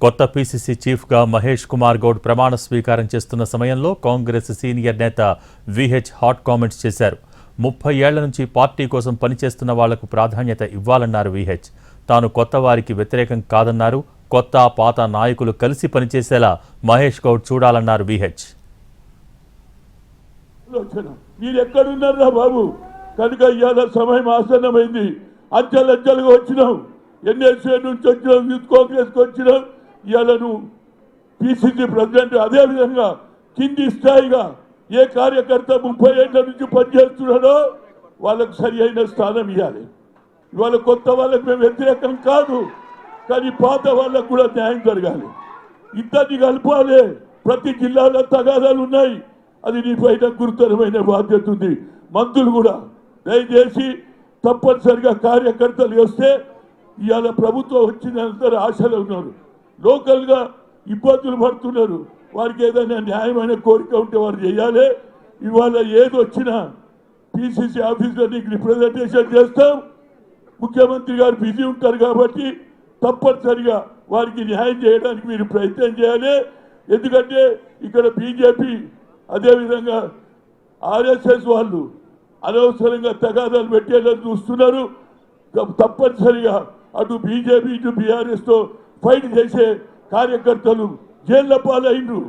కొత్త పీసీసీ చీఫ్గా మహేష్ కుమార్ గౌడ్ ప్రమాణ స్వీకారం చేస్తున్న సమయంలో కాంగ్రెస్ సీనియర్ నేత విహెచ్ హాట్ కామెంట్స్ చేశారు. 30 ఏళ్ల నుంచి పార్టీ కోసం పనిచేస్తున్న వాళ్లకు ప్రాధాన్యత ఇవ్వాలన్నారు విహెచ్. తాను కొత్త వారికి వ్యతిరేకం కాదన్నారు. కొత్త పాత నాయకులు కలిసి పనిచేసేలా మహేష్ గౌడ్ చూడాలన్నారు విహెచ్. మీరెక్కడున్నారా బాబు? కనుక ఇవాళ సమయం ఆసన్నమైంది. అంచెలంచెలుగా వచ్చినాం. ఎన్ఎస్ఏ నుంచి వచ్చినాం, యూత్ కాంగ్రెస్కి వచ్చినాం. ఇవాళ నువ్వు పిసిసి ప్రెసిడెంట్. అదేవిధంగా కింది స్థాయిగా ఏ కార్యకర్త 30 ఏళ్ల నుంచి పనిచేస్తున్నాడో వాళ్ళకు సరి అయిన స్థానం ఇవ్వాలి. ఇవాళ కొత్త వాళ్ళకి మేము వ్యతిరేకం కాదు, కానీ పాత వాళ్ళకు కూడా న్యాయం జరగాలి. ఇద్దరిని కలపాలి. ప్రతి జిల్లాలో తగాదాలు ఉన్నాయి. అది నీ పైన గురుతరమైన బాధ్యత ఉంది. మంత్రులు కూడా దయచేసి తప్పనిసరిగా కార్యకర్తలు వస్తే ఇవాళ ప్రభుత్వం వచ్చినంత ఆశలు ఉన్నారు. లోకల్గా ఇబ్బందులు పడుతున్నారు. వారికి ఏదైనా న్యాయమైన కోరిక ఉంటే వారు చేయాలి. ఇవాళ ఏది వచ్చినా పిసిసి ఆఫీస్లో నీకు రిప్రజెంటేషన్ చేస్తాం. ముఖ్యమంత్రి గారు బిజీ ఉంటారు కాబట్టి తప్పనిసరిగా వారికి న్యాయం చేయడానికి మీరు ప్రయత్నం చేయాలి. ఎందుకంటే ఇక్కడ బీజేపీ అదేవిధంగా ఆర్ఎస్ఎస్ వాళ్ళు అనవసరంగా తగాదాలు పెట్టేలా చూస్తున్నారు. తప్పనిసరిగా అటు బీజేపీ ఇటు బీఆర్ఎస్తో ఫైట్ చేసే కార్యకర్తలు జైళ్ల పాలైనరు.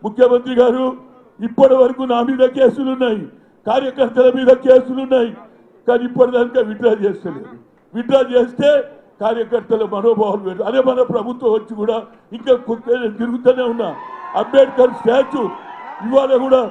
ముఖ్యమంత్రి గారు ఇప్పటి వరకు నా మీద కేసులున్నాయి, కార్యకర్తల మీద కేసులున్నాయి, కానీ ఇప్పటిదాకా విత్డ్రా చేస్తలేదు. విత్డ్రా చేస్తే కార్యకర్తల మనోభావాలు పెట్టు. అదే మన ప్రభుత్వం వచ్చి కూడా ఇంకా తిరుగుతూనే ఉన్నా. అంబేద్కర్ స్టాచ్యూ ఇవాళ కూడా